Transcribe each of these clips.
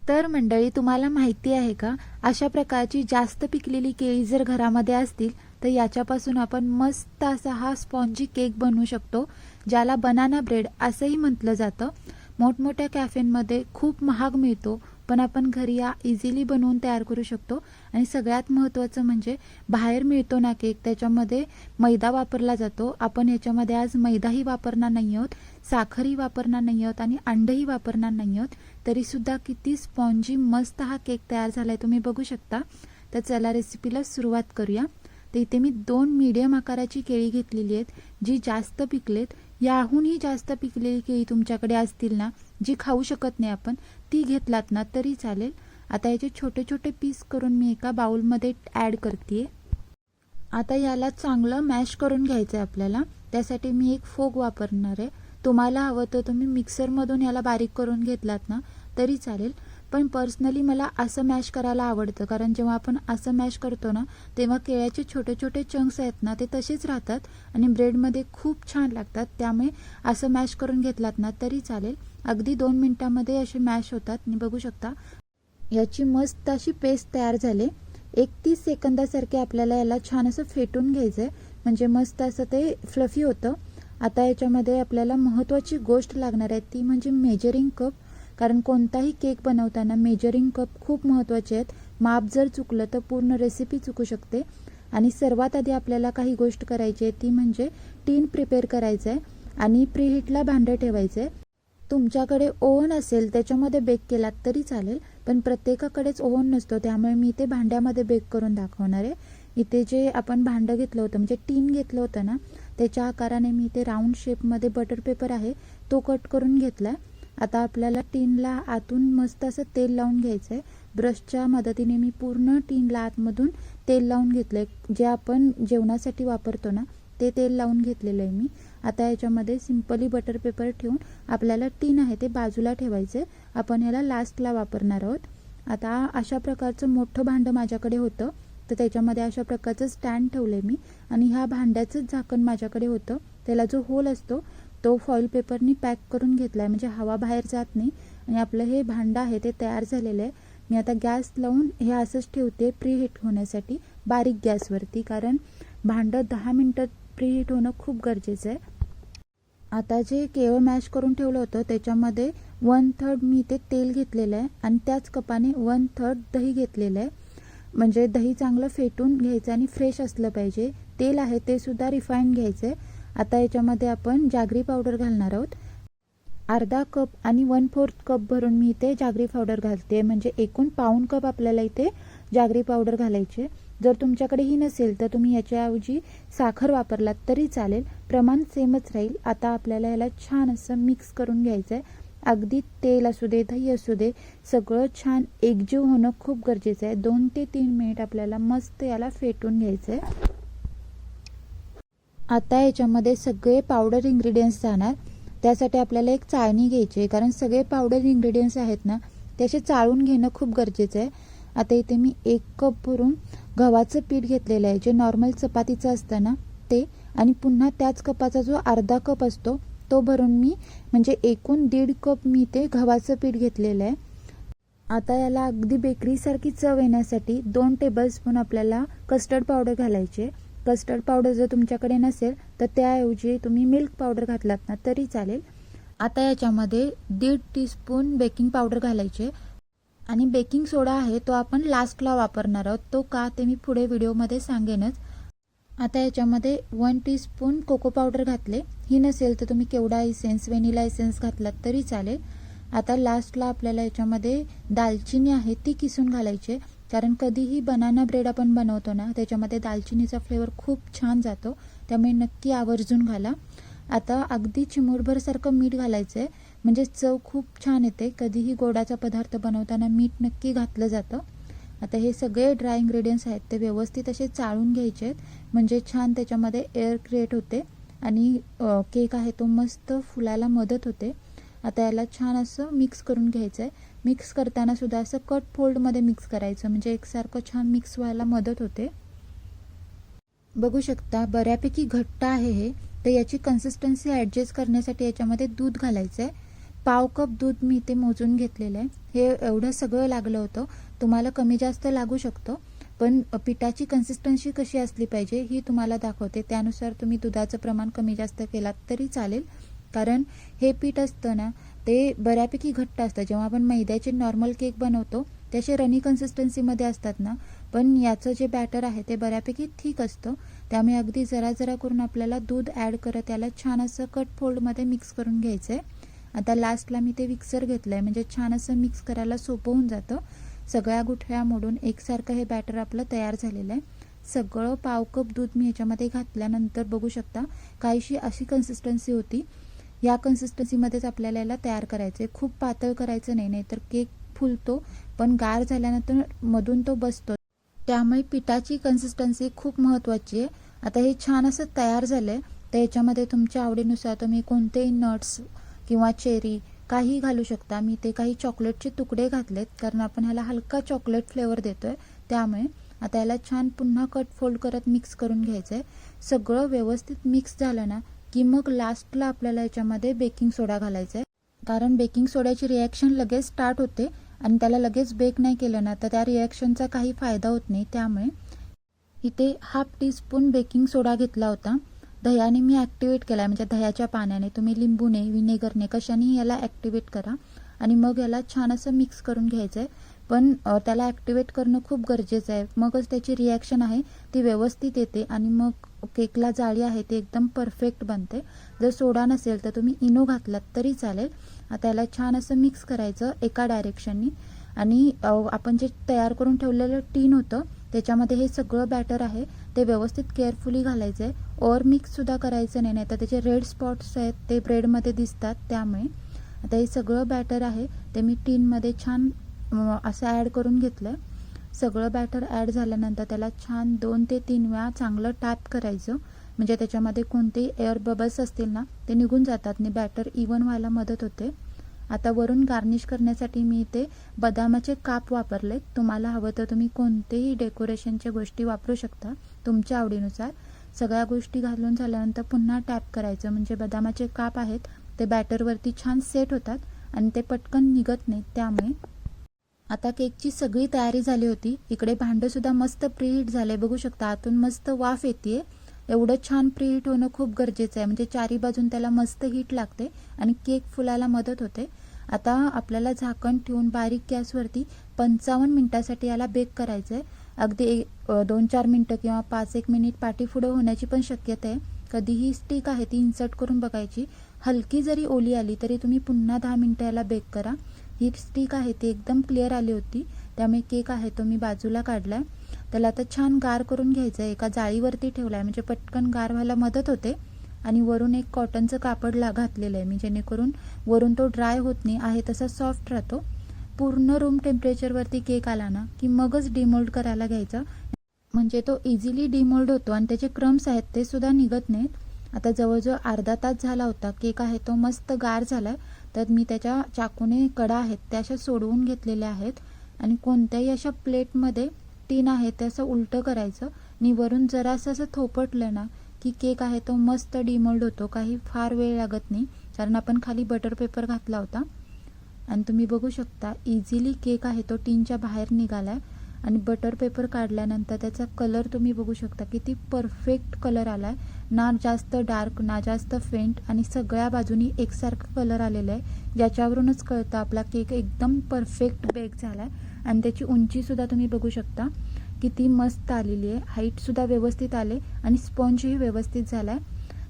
तर मंडळी, तुम्हाला माहिती आहे का, अशा प्रकारची जास्त पिकलेली केळी जर घरामध्ये असतील तर याच्यापासून आपण मस्त असा हा स्पॉन्जी केक बनवू शकतो, ज्याला बनाना ब्रेड असंही म्हटलं जातं. मोठमोठ्या कॅफेमध्ये खूप महाग मिळतो, पण आपण घरी या इझिली बनवून तयार करू शकतो. आणि सगळ्यात महत्त्वाचं म्हणजे बाहेर मिळतो ना केक, त्याच्यामध्ये मैदा वापरला जातो. आपण याच्यामध्ये आज मैदाही वापरणार नाही आहोत, साखरही वापरणार नाही आहोत आणि अंडही वापरणार नाही आहोत. तरीसुद्धा किती स्पॉन्जी मस्त हा केक तयार झाला आहे, तुम्ही बघू शकता. तर चला रेसिपीला सुरुवात करूया. तर इथे मी 2 मीडियम आकाराची केळी घेतलेली आहेत, जी जास्त पिकलेत. याहूनही जास्त पिकलेली केळी तुमच्याकडे असतील ना, जी खाऊ शकत नाही आपण, ती घेतलात ना तरी चालेल. आता याचे छोटे छोटे पीस करून मी एका बाउलमध्ये ॲड करते. आता याला चांगलं मॅश करून घ्यायचं आहे आपल्याला. त्यासाठी मी एक फोक वापरणार आहे. तुम्हाला हवं तर तुम्ही मिक्सरमधून याला बारीक करून घेतलात ना तरी चालेल, पण पर्सनली मला असं मॅश करायला आवडतं, कारण जेव्हा आपण असं मॅश करतो ना तेव्हा केळ्याचे छोटे छोटे चंक्स आहेत ना ते तसेच राहतात आणि ब्रेडमध्ये खूप छान लागतात. त्यामुळे असं मॅश करून घेतलात ना तरी चालेल. अगदी 2 मिनिटांमध्ये असे मॅश होतात. आणि बघू शकता याची मस्त अशी पेस्ट तयार झाली. 30 सेकंदासारखे आपल्याला याला छान असं फेटून घ्यायचं आहे, म्हणजे मस्त असं ते फ्लफी होतं. आता याच्यामध्ये आपल्याला महत्त्वाची गोष्ट लागणार आहे, ती म्हणजे मेजरिंग कप. कारण कोणताही केक बनवताना मेजरिंग कप खूप महत्त्वाचे आहेत. माप जर चुकलं तर पूर्ण रेसिपी चुकू शकते. आणि सर्वात आधी आपल्याला काही गोष्ट करायची आहे, ती म्हणजे टीन प्रिपेअर करायचं आहे आणि प्रीहीटला भांडं ठेवायचं आहे. तुमच्याकडे ओव्हन असेल त्याच्यामध्ये बेक केलात तरी चालेल, पण प्रत्येकाकडेच ओव्हन नसतो, त्यामुळे मी ते भांड्यामध्ये बेक करून दाखवणार आहे. इथे जे आपण भांडं घेतलं होतं, म्हणजे टीन घेतलं होतं ना, त्याच्या आकाराने मी ते राऊंड शेपमध्ये बटर पेपर आहे तो कट करून घेतला. आता आपल्याला टीनला आतून मस्त असं तेल लावून घ्यायचं आहे. ब्रशच्या मदतीने मी पूर्ण टीनला आतमधून तेल लावून घेतलं आहे. जे आपण जेवणासाठी वापरतो ना ते तेल लावून घेतलेलं आहे मी. आता याच्यामध्ये सिंपली बटर पेपर ठेवून आपल्याला टीन आहे ते बाजूला ठेवायचं आहे. आपण याला लास्टला वापरणार आहोत. आता अशा प्रकारचं मोठं भांडं माझ्याकडे होतं, तर त्याच्यामध्ये अशा प्रकारचं स्टँड ठेवलं आहे मी. आणि ह्या भांड्याचंच झाकण माझ्याकडे होतं, त्याला जो होल असतो तो फॉईल पेपरनी पॅक करून घेतला आहे, म्हणजे हवा बाहेर जात नाही. आणि आपलं हे भांडं आहे ते तयार झालेलं आहे. मी आता गॅस लावून हे असंच ठेवते प्रीहीट होण्यासाठी बारीक गॅसवरती, कारण भांडं 10 मिनटं प्रीहीट होणं खूप गरजेचं आहे. आता जे केळं मॅश करून ठेवलं होतं त्याच्यामध्ये 1/3 मी ते तेल घेतलेलं आहे आणि त्याच कपाने 1/3 दही घेतलेलं आहे. म्हणजे दही चांगलं फेटून घ्यायचं आणि फ्रेश असलं पाहिजे. तेल आहे ते सुद्धा रिफाईंड घ्यायचं आहे. आता याच्यामध्ये आपण जागरी पावडर घालणार आहोत. अर्धा कप आणि 1/4 कप भरून मी इथे जागरी पावडर घालते, म्हणजे एकूण पाऊण कप आपल्याला इथे जागरी पावडर घालायची. जर तुमच्याकडे ही नसेल तर तुम्ही याच्याऐवजी साखर वापरलात तरी चालेल, प्रमाण सेमच राहील. आता आपल्याला याला छान असं मिक्स करून घ्यायचं आहे. अगदी तेल असू दे दही असू दे सगळं छान एकजीव होणं खूप गरजेचं आहे. 2 ते 3 मिनिट आपल्याला मस्त याला फेटून घ्यायचं आहे. आता याच्यामध्ये सगळे पावडर इन्ग्रेडियंट्स जाणार. त्यासाठी आपल्याला एक चाळणी घ्यायची आहे, कारण सगळे पावडर इन्ग्रेडियंट्स आहेत ना ते असे चाळून घेणं खूप गरजेचं आहे. आता इथे मी 1 कप भरून गव्हाचं पीठ घेतलेलं आहे, जे नॉर्मल चपातीचं असतं ना ते. आणि पुन्हा त्याच कपाचा जो अर्धा कप असतो तो भरून मी, म्हणजे एकूण 1.5 कप मी ते गव्हाचं पीठ घेतलेलं आहे. आता याला अगदी बेकरीसारखी चव येण्यासाठी 2 टेबलस्पून आपल्याला कस्टर्ड पावडर घालायची आहे. कस्टर्ड पावडर जर तुमच्याकडे नसेल तर त्याऐवजी तुम्ही मिल्क पावडर घातलात ना तरी चालेल. आता याच्यामध्ये 1.5 टीस्पून बेकिंग पावडर घालायचे आणि बेकिंग सोडा आहे तो आपण लास्टला वापरणार आहोत. तो का ते मी पुढे व्हिडिओमध्ये सांगेनच. आता याच्यामध्ये 1 टीस्पून कोको पावडर घातले. ही नसेल तर तुम्ही केवडा इसेन्स, व्हॅनिला इसेन्स घातलात तरी चालेल. आता लास्टला आपल्याला याच्यामध्ये दालचिनी आहे ती किसून घालायची, कारण कधीही बनाना ब्रेड आपण बनवतो ना त्याच्यामध्ये दालचिनीचा फ्लेवर खूप छान जातो, त्यामुळे नक्की आवर्जून घाला. आता अगदी चिमूटभरसारखं मीठ घालायचं आहे, म्हणजे चव खूप छान येते. कधीही गोडाचा पदार्थ बनवताना मीठ नक्की घातलं जातं. आता हे सगळे ड्राय इन्ग्रेडियंट्स आहेत ते व्यवस्थित असे चाळून घ्यायचे आहेत, म्हणजे छान त्याच्यामध्ये एअर क्रिएट होते आणि केक आहे तो मस्त फुलायला मदत होते. आता याला छान असं मिक्स करून घ्यायचं आहे. मिक्स करताना सुद्धा असं कट फोल्डमध्ये मिक्स करायचं, म्हणजे एकसारखं छान मिक्स व्हायला मदत होते. बघू शकता बऱ्यापैकी घट्ट आहे हे. तर याची कन्सिस्टन्सी ॲडजस्ट करण्यासाठी याच्यामध्ये दूध घालायचं आहे. पाव कप दूध मी इथे मोजून घेतलेलं आहे. हे एवढं सगळं लागलं होतं. तुम्हाला कमी जास्त लागू शकतं, पण पिठाची कन्सिस्टन्सी कशी असली पाहिजे ही तुम्हाला दाखवते. त्यानुसार तुम्ही दुधाचं प्रमाण कमी जास्त केलात तरी चालेल, कारण हे पीठ असतं ना ते बऱ्यापैकी घट्ट असतं. जेव्हा आपण मैद्याचे नॉर्मल केक बनवतो त्याचे रनी कन्सिस्टन्सीमध्ये असतात ना, पण याचं जे बॅटर आहे ते बऱ्यापैकी थिक असतं. त्यामुळे अगदी जरा जरा करून आपल्याला दूध ॲड करत याला छान असं कट फोल्डमध्ये मिक्स करून घ्यायचं आहे. आता लास्टला मी ते मिक्सर घेतलं आहे, म्हणजे छान असं मिक्स करायला सोपं होऊन जातं. सगळ्या गुठळ्या मोडून एकसारखं हे बॅटर आपलं तयार झालेलं आहे. सगळं पाव कप दूध मी ह्याच्यामध्ये घातल्यानंतर बघू शकता काहीशी अशी कन्सिस्टन्सी होती. या कन्सिस्टन्सीमध्येच आपल्याला याला तयार करायचं आहे. खूप पातळ करायचं नाही, नाहीतर केक फुलतो, पण गार झाल्यानंतर मधून तो बसतो. त्यामुळे पिठाची कन्सिस्टन्सी खूप महत्त्वाची आहे. आता हे छान असं तयार झालं आहे, तर याच्यामध्ये तुमच्या आवडीनुसार तुम्ही कोणतेही नट्स किंवा चेरी काही घालू शकता. मी ते काही चॉकलेटचे तुकडे घातलेत, कारण आपण ह्याला हलका चॉकलेट फ्लेवर देतोय. त्यामुळे आता याला छान पुन्हा कट फोल्ड करत मिक्स करून घ्यायचं आहे. सगळं व्यवस्थित मिक्स झालं ना की मग लास्टला आपल्याला याच्यामध्ये बेकिंग सोडा घालायचा आहे, कारण बेकिंग सोड्याची रिॲक्शन लगेच स्टार्ट होते आणि त्याला लगेच बेक नाही केलं ना तर त्या रिॲक्शनचा काही फायदा होत नाही. त्यामुळे इथे 1/2 टीस्पून बेकिंग सोडा घेतला होता. दह्याने मी ॲक्टिवेट केला आहे, म्हणजे दह्याच्या पाण्याने. तुम्ही लिंबूने, विनेगरने, कशाने याला ॲक्टिवेट करा आणि मग याला छान असं मिक्स करून घ्यायचं आहे. पण त्याला ॲक्टिवेट करणं खूप गरजेचं आहे, मगच त्याची रिॲक्शन आहे ती व्यवस्थित येते आणि मग केकला जाळी आहे ती एकदम परफेक्ट बनते. जर सोडा नसेल तर तुम्ही इनो घातलात तरी चालेल. आता याला छान असं मिक्स करायचं एका डायरेक्शननी आणि आपण जे तयार करून ठेवलेलं टीन होतं त्याच्यामध्ये हे सगळं बॅटर आहे ते व्यवस्थित केअरफुली घालायचं आहे. ओव्हर मिक्ससुद्धा करायचं नाही, तर त्याचे रेड स्पॉट्स आहेत ते ब्रेडमध्ये दिसतात. त्यामुळे आता हे सगळं बॅटर आहे ते मी टीनमध्ये छान असं ॲड करून घेतलं. सगळं बॅटर ॲड झाल्यानंतर त्याला छान 2 ते 3 वेळा चांगलं टॅप करायचं, म्हणजे त्याच्यामध्ये कोणतेही एअर बबल्स असतील ना ते निघून जातात आणि बॅटर इवन व्हायला मदत होते. आता वरून गार्निश करण्यासाठी मी इथे बदामाचे काप वापरले. तुम्हाला हवं तर तुम्ही कोणतेही डेकोरेशनच्या गोष्टी वापरू शकता तुमच्या आवडीनुसार. सगळ्या गोष्टी घालून झाल्यानंतर पुन्हा टॅप करायचं, म्हणजे बदामाचे काप आहेत ते बॅटरवरती छान सेट होतात आणि ते पटकन निघत नाहीत. त्यामुळे आता केकची सगळी तयारी झाली होती. इकडे भांडंसुद्धा मस्त प्रीहीट झाले, बघू शकता. आतून मस्त वाफ येते. एवढं छान प्रीहीट होणं खूप गरजेचं आहे, म्हणजे चारी बाजून त्याला मस्त हीट लागते आणि केक फुलायला मदत होते. आता आपल्याला झाकण ठेवून बारीक गॅसवरती 55 मिनिटासाठी याला बेक करायचं आहे. अगदी 2-4 मिनटं किंवा 5-1 मिनिट पाठीपुढं होण्याची पण शक्यता आहे. कधीही स्टिक आहे ती इन्सर्ट करून बघायची. हलकी जरी ओली आली तरी तुम्ही पुन्हा 10 मिनटं याला बेक करा. ही स्टिक आहे ती एकदम क्लिअर आली होती, त्यामुळे केक आहे तो मी बाजूला काढलाय. त्याला आता छान गार करून घ्यायचं आहे. एका जाळीवरती ठेवलाय म्हणजे पटकन गार व्हायला मदत होते. आणि वरून एक कॉटनचं कापड घातलेलं आहे मी, जेणेकरून वरून तो ड्राय होत नाही, आहे तसा सॉफ्ट राहतो. पूर्ण रूम टेम्परेचरवरती केक आला ना की मगच डिमोल्ड करायला घ्यायचा, म्हणजे तो इझिली डिमोल्ड होतो आणि त्याचे क्रम्स आहेत ते सुद्धा निघत नाहीत. आता जवळजवळ अर्धा तास झाला होता. केक आहे तो मस्त गार झालाय. तर मी त्याच्या चाकूने कडा आहेत त्या अशा सोडवून घेतलेल्या आहेत आणि कोणत्याही अशा प्लेटमध्ये टीन आहे ते असं उलटं करायचं आणि वरून जरासं असं थोपटलं ना की केक आहे तो मस्त डिमोल्ड होतो. काही फार वेळ लागत नाही, कारण आपण खाली बटर पेपर घातला होता. आणि तुम्ही बघू शकता इझिली केक आहे तो टीनच्या बाहेर निघालाय आणि बटर पेपर काढल्यानंतर त्याचा कलर तुम्ही बघू शकता किती परफेक्ट कलर आलाय. ना जास्त डार्क ना जास्त फेंट आणि सगळ्या बाजूनी एकसारखं कलर आलेलं आहे, ज्याच्यावरूनच कळतं आपला केक एकदम परफेक्ट बेक झालाय. आणि त्याची उंचीसुद्धा तुम्ही बघू शकता किती मस्त आलेली आहे. हाईटसुद्धा व्यवस्थित आले आणि स्पॉन्जही व्यवस्थित झाला आहे.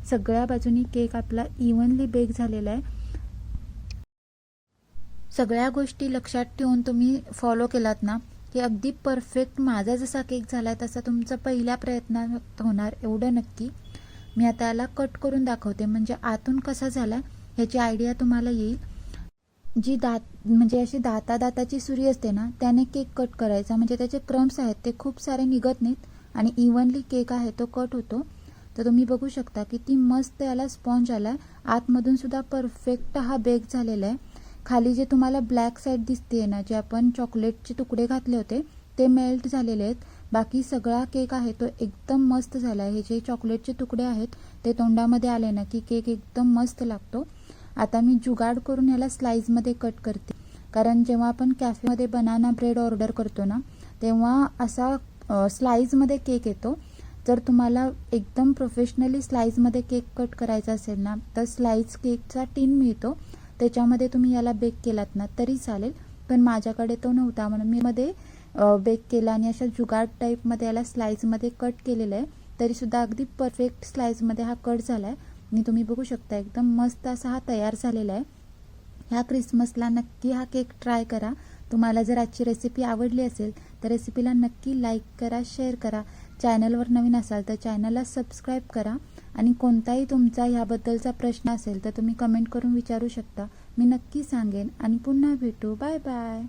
सगळ्या बाजूनी केक आपला इव्हनली बेक झालेला आहे. सगळ्या गोष्टी लक्षात ठेवून तुम्ही फॉलो केलात ना की अगदी परफेक्ट माझा जसा केक झाला आहे तसा तुमचा पहिल्या प्रयत्नात होणार, एवढं नक्की. मी आता याला कट करून दाखवते, म्हणजे आतून कसा झाला ह्याची आयडिया तुम्हाला येईल. जी म्हणजे अशी दाताची सुरी असते ना त्याने केक कट करायचा, म्हणजे त्याचे क्रम्स आहेत ते खूप सारे निघत नाहीत आणि इव्हनली केक आहे तो कट होतो. तर तुम्ही बघू शकता किती मस्त याला स्पॉन्ज आला आहे. आतमधून सुद्धा परफेक्ट हा बेक झालेला आहे. खाली जे तुम्हाला ब्लॅक साईड दिसते ना, जे आपण चॉकलेटचे तुकडे घातले होते ते मेल्ट झालेले आहेत. बाकी सगळा केक आहे तो एकदम मस्त झाला आहे. हे जे चॉकलेटचे तुकडे आहेत ते तोंडामध्ये आले ना की केक एकदम मस्त लागतो. आता मी जुगाड करून याला स्लाइसमध्ये कट करते, कारण जेव्हा आपण कॅफेमध्ये बनाना ब्रेड ऑर्डर करतो ना, तेव्हा असा स्लाइसमध्ये केक येतो. जर तुम्हाला एकदम प्रोफेशनली स्लाइसमध्ये केक कट करायचा असेल ना, तर स्लाइस केकचा टीन मिळतो, त्याच्यामध्ये तुम्ही याला बेक केलात ना तरी चालेल. पण माझ्याकडे तो नव्हता म्हणून मी मध्ये बेक केला आणि अशा जुगाड टाईपमध्ये याला स्लाइसमध्ये कट केलेलं आहे. तरीसुद्धा अगदी परफेक्ट स्लाइसमध्ये हा कट झाला आहे आणि तुम्ही बघू शकता एकदम मस्त असा हा तयार झालेला आहे. ह्या क्रिसमसला नक्की हा केक ट्राय करा. तुम्हाला जर आजची रेसिपी आवडली असेल तर रेसिपीला नक्की लाईक करा, शेअर करा. चॅनलवर नवीन असाल तर चॅनलला सबस्क्राईब करा आणि कोणताही तुमचा ह्याबद्दलचा प्रश्न असेल तर तुम्ही कमेंट करून विचारू शकता. मी नक्की सांगेन आणि पुन्हा भेटू. Bye bye.